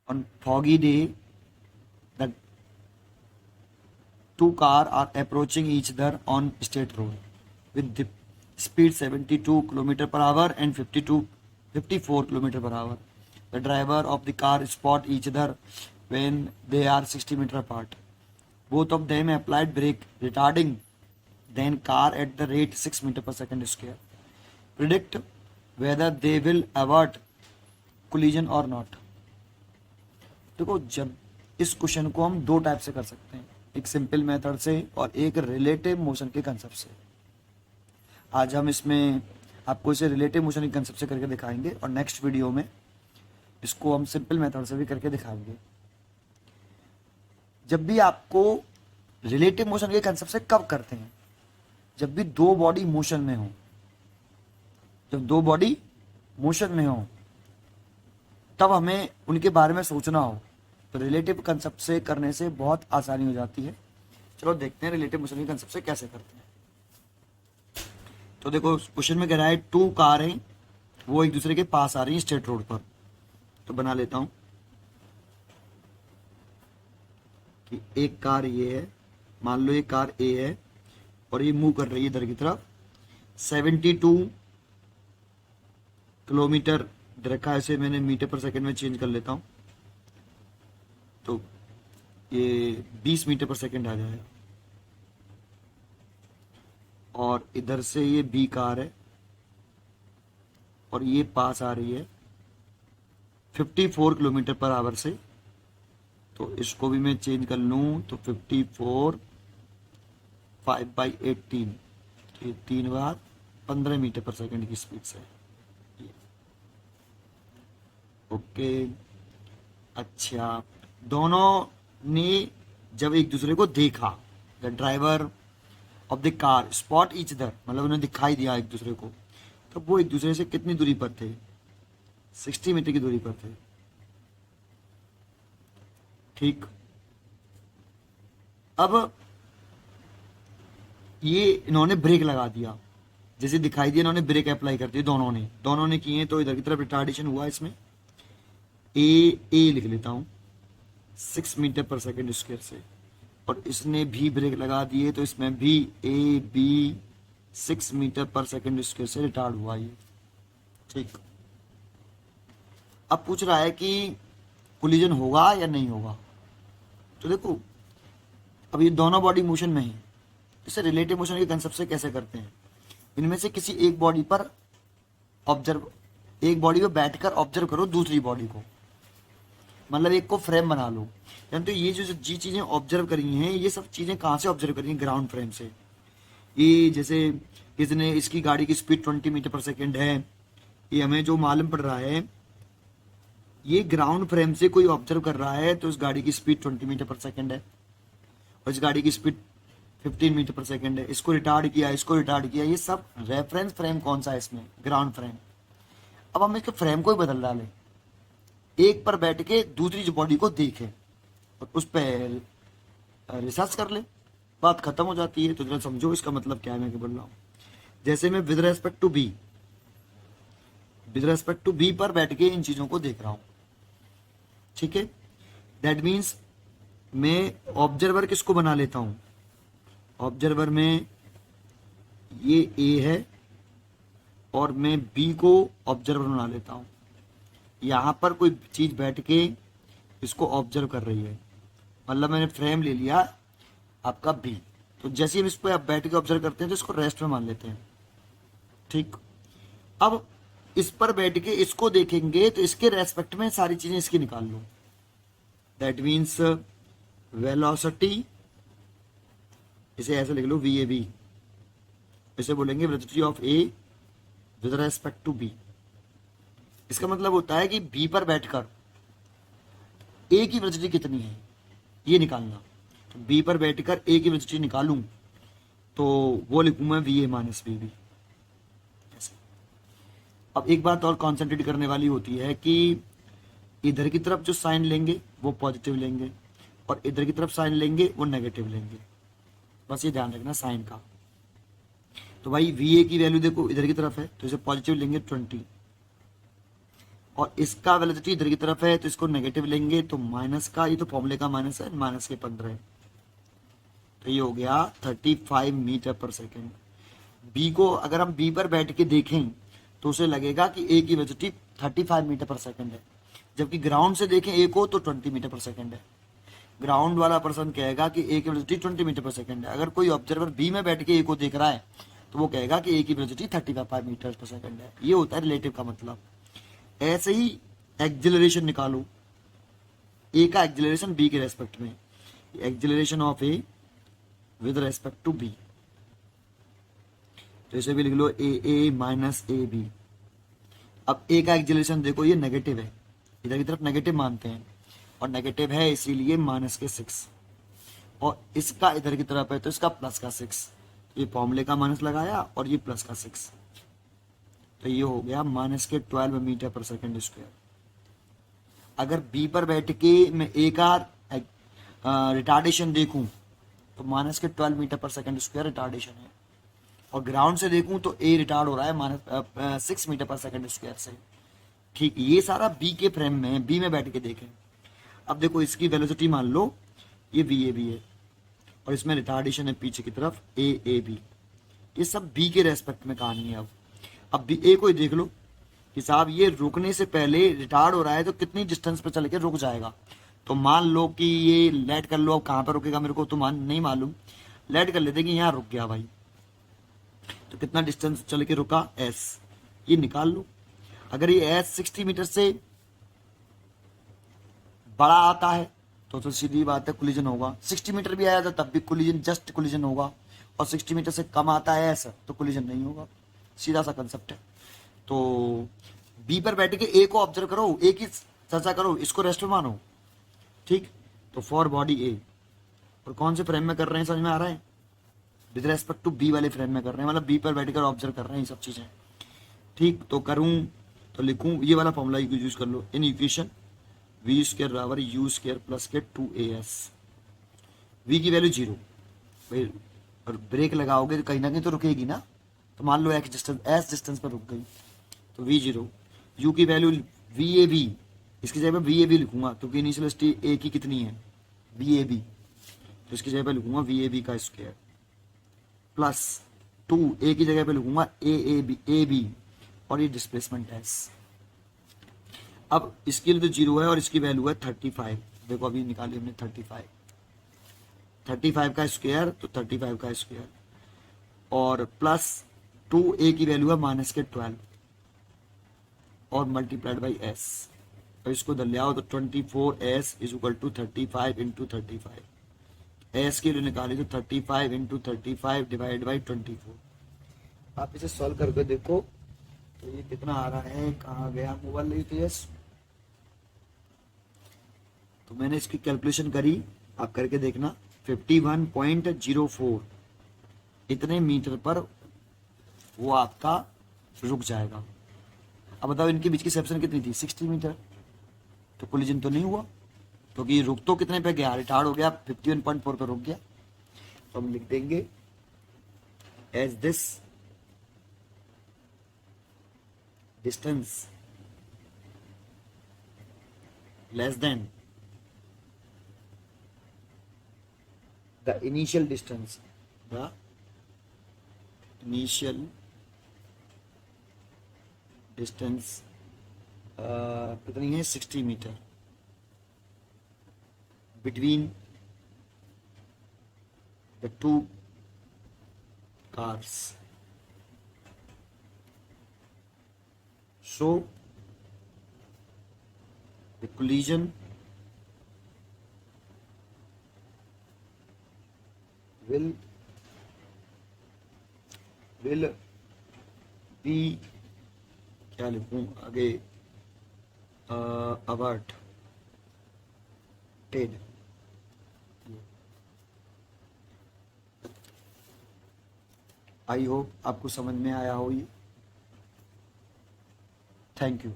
On foggy day, the two cars are approaching each other on state road with the speed 72 km per hour and 54 km per hour. The driver of the car spot each other when they are 60 meter apart. Both of them applied brake, retarding then car at the rate 6 meter per second square. Predict whether they will avert collision or not. देखो, जब इस question को हम दो type से कर सकते हैं, एक सिंपल मेथड से और एक रिलेटिव मोशन के कंसेप्ट से। आज हम इसमें आपको इसे रिलेटिव मोशन के कंसेप्ट से करके दिखाएंगे और नेक्स्ट वीडियो में इसको हम सिंपल मेथड से भी करके दिखाएंगे। जब भी आपको रिलेटिव मोशन के कंसेप्ट से कब करते हैं, जब भी दो बॉडी मोशन में हो, जब दो बॉडी मोशन में हो तब हमें उनके बारे में सोचना हो, तो रिलेटिव कंसेप्ट से करने से बहुत आसानी हो जाती है। चलो देखते हैं रिलेटिव मोशन के कंसेप्ट से कैसे करते हैं। तो देखो क्वेश्चन में कह रहा है टू कारें वो एक दूसरे के पास आ रही हैं स्ट्रेट रोड पर। तो बना लेता हूं कि एक कार ये है, मान लो ये कार ए है और ये मूव कर रही है इधर की तरफ। 72 किलोमीटर रखा है, इसे मैंने मीटर पर सेकंड में चेंज कर लेता हूं तो ये 20 मीटर पर सेकंड आ जाएगा। और इधर से ये बी कार है और ये पास आ रही है 54 किलोमीटर पर आवर से। तो इसको भी मैं चेंज कर लूं तो 54 5/18, ये 3 बार 15 मीटर पर सेकंड की स्पीड से। ओके, अच्छा, दोनों ने जब एक दूसरे को देखा, the driver of the car spot each other, मतलब उन्हें दिखाई दिया एक दूसरे को, तो वो एक दूसरे से कितनी दूरी पर थे? 60 मीटर की दूरी पर थे। ठीक, अब ये इन्होंने ब्रेक लगा दिया, जैसे दिखाई दिया इन्होंने ब्रेक अप्लाई कर दी, दोनों ने किए, तो इधर की तरफ रिटार्डेशन हुआ। इसमें ए लिख लेता हूं 6 मीटर पर सेकंड स्क्वायर से, और इसने भी ब्रेक लगा दिए, तो इसमें भी ए बी 6 मीटर पर सेकंड स्क्वायर से रिटार्ड हुआ ये। ठीक, अब पूछ रहा है कि कोलिजन होगा या नहीं होगा। तो देखो, अब ये दोनों बॉडी मोशन में है, इसे रिलेटिव मोशन के कंसेप्ट से कैसे करते हैं? इनमें से किसी एक बॉडी पर ऑब्जर्व, एक बॉडी पे बैठकर ऑब्जर्व करो दूसरी बॉडी को, मतलब एक को फ्रेम बना लो। तो ये जो जी चीजें ऑब्जर्व करी हैं, ये सब चीजें कहाँ से ऑब्जर्व करी हैं? ग्राउंड फ्रेम से। ये जैसे इसने, इसकी गाड़ी की स्पीड 20 मीटर पर सेकेंड है, ये हमें जो मालूम पड़ रहा है, ये ग्राउंड फ्रेम से कोई ऑब्जर्व कर रहा है, तो इस गाड़ी की स्पीड 20 मीटर पर सेकेंड है और इस गाड़ी की स्पीड 15 मीटर पर सेकेंड है। इसको रिटार्ड किया, इसको रिटार्ड किया, ये सब रेफरेंस फ्रेम कौन सा है इसमें? Ground frame. अब हम इसके फ्रेम को ही बदल डालें, एक पर बैठ के दूसरी जो बॉडी को देखें और उस पर रिसर्च कर ले, बात खत्म हो जाती है। तो जरा समझो इसका मतलब क्या है मैं क्या बोल रहा हूँ। जैसे मैं विद रेस्पेक्ट टू बी पर बैठ के इन चीजों को देख रहा हूं, ठीक है। दैट मीन्स मैं ऑब्जर्वर किसको बना लेता हूं? ऑब्जर्वर में ये ए है और मैं बी को ऑब्जर्वर बना लेता हूं। यहां पर कोई चीज बैठ के इसको ऑब्जर्व कर रही है, मतलब मैंने फ्रेम ले लिया आपका बी। तो जैसे हम इसको बैठ के ऑब्जर्व करते हैं तो इसको रेस्ट में मान लेते हैं, ठीक। अब इस पर बैठ के इसको देखेंगे तो इसके रेस्पेक्ट में सारी चीजें इसकी निकाल लो। दैट मीन्स वेलोसिटी, इसे ऐसे लिख लो वी ए बी, इसे बोलेंगे velocity of A with respect to B. इसका मतलब होता है कि बी पर बैठकर ए की वेलोसिटी कितनी है ये निकालना। तो बी पर बैठकर ए की वेलोसिटी निकालूं तो वो लिखूं मैं V A minus B B. अब एक बात और कॉन्सेंट्रेट करने वाली होती है कि इधर की तरफ जो साइन लेंगे वो पॉजिटिव लेंगे और इधर की तरफ साइन लेंगे वो नेगेटिव लेंगे, बस ये ध्यान रखना साइन का। तो भाई वी ए की वैल्यू देखो इधर की तरफ है तो इसे पॉजिटिव लेंगे 20, और इसका वेलोसिटी इधर की तरफ है तो इसको नेगेटिव लेंगे तो माइनस का, ये तो फॉर्मूले का माइनस है, माइनस के 15 है, तो ये हो गया 35 मीटर पर सेकेंड। बी को अगर हम बी पर बैठ के देखें तो उसे लगेगा कि ए की वेलोसिटी 35 मीटर पर सेकेंड है, जबकि ग्राउंड से देखें ए को तो 20 मीटर पर सेकेंड है। ग्राउंड वाला पर्सन कहेगा कि ए की वेलोसिटी 20 मीटर पर सेकेंड है। अगर कोई ऑब्जर्वर बी में बैठ के ए को देख रहा है तो वो कहेगा कि ए की वेलोसिटी 35 मीटर पर सेकेंड है। ये होता है रिलेटिव का मतलब। ऐसे ही एक्जिलरेशन निकालो, ए का एक्जिलरेशन बी के रेस्पेक्ट में, acceleration of A with respect to B, तो इसे भी लिख लो ए माइनस ए बी। अब ए का एक्जिलरेशन देखो ये नेगेटिव है, इधर की तरफ नेगेटिव मानते हैं और नेगेटिव है इसीलिए माइनस के 6, और इसका इधर की तरफ है तो इसका प्लस का 6, ये फॉर्मूले का माइनस लगाया और ये प्लस का 6, तो ये हो गया माइनस के 12 मीटर पर सेकेंड स्क्वायर। अगर बी पर बैठ के मैं ए का रिटार्डेशन देखूं तो माइनस के 12 मीटर पर सेकेंड स्क्वायर रिटार्डेशन है, और ग्राउंड से देखूं तो ए रिटार्ड हो रहा है माइनस 6 मीटर पर सेकेंड स्क्वायर से। ठीक, ये सारा बी के फ्रेम में है, बी में बैठ के देखें। अब देखो इसकी वेलोसिटी मान लो ये वी ए बी है और इसमें रिटार्डेशन है पीछे की तरफ ए बी, ये सब बी के रेस्पेक्ट में कहानी है। अब बी ए को ही देख लो कि साहब ये रुकने से पहले रिटार्ड हो रहा है तो कितनी डिस्टेंस पर चल के रुक जाएगा। तो मान लो कि ये लेट कर लो, अब कहाँ पर रुकेगा मेरे को तो नहीं मालूम, लेट कर लेते कि यहाँ रुक गया भाई, तो कितना डिस्टेंस चल के रुका एस, ये निकाल लो। अगर ये एस 60 मीटर से बड़ा आता है तो सीधी बात है कोलिजन होगा, 60 मीटर भी आया था तब भी कोलिजन, जस्ट कोलिजन होगा, और 60 मीटर से कम आता है ऐसा तो कोलिजन नहीं होगा, सीधा सा कंसेप्ट है। तो बी पर बैठ के ए को ऑब्जर्व करो, ए की चर्चा करो, इसको रेस्ट में मानो। ठीक, तो फॉर बॉडी ए, और कौन से फ्रेम में कर रहे हैं समझ में आ रहा है, विद रेस्पेक्ट टू बी वाले फ्रेम में कर रहे हैं, मतलब बी पर बैठकर ऑब्जर्व कर रहे हैं ये सब चीजें। ठीक, तो करूं तो लिखूं ये वाला फॉर्मूला यूज कर लो, इन इक्वेशन वी स्क्वायर बराबर यू स्क्वायर प्लस के 2as, वी की वैल्यू 0 भाई, और ब्रेक लगाओगे तो कहीं ना कहीं तो रुकेगी ना, तो मान लो एस डिस्टेंस पर रुक गई तो वी 0, यू की वैल्यू वी ए बी, इसकी जगह पर वी ए बी लिखूंगा क्योंकि इनिशियल वेलोसिटी ए की कितनी है वी ए बी, तो इसकी जगह पर लिखूंगा वी ए बी का स्क्वायर प्लस 2 ए की जगह पे लिखूंगा ए बी और ये डिस्प्लेसमेंट एस। अब इसकी तो 0 है और इसकी वैल्यू है 35, देखो अभी निकाली हमने 35 का स्क्वायर तो 35 का स्क्वायर और प्लस 2 ए की वैल्यू है माइनस के 12 और मल्टीप्लाइड बाई एस, और इसको इधर ले आओ तो 24s is equal to 35 into 35, S की वैल्यू निकाली तो 35 इंटू 35 डिवाइड बाई 24। आप इसे सॉल्व करके देखो तो ये कितना आ रहा है, कहाँ गया मोबाइल नहीं तो यस, तो मैंने इसकी कैलकुलेशन करी, आप करके देखना 51.04 इतने मीटर पर वो आपका रुक जाएगा। अब बताओ इनके बीच की सेक्शन कितनी थी 60 मीटर, तो कोलिजन तो नहीं हुआ क्योंकि रुक तो कितने पे गया, रिटार्ड हो गया 51.4 पे रुक गया, तो हम लिख देंगे as this distance less than the initial distance कितनी है 60 metre between the two cars, so the collision will be, क्या लिखूं आगे, averted। आई होप आपको समझ में आया हो ये, थैंक यू।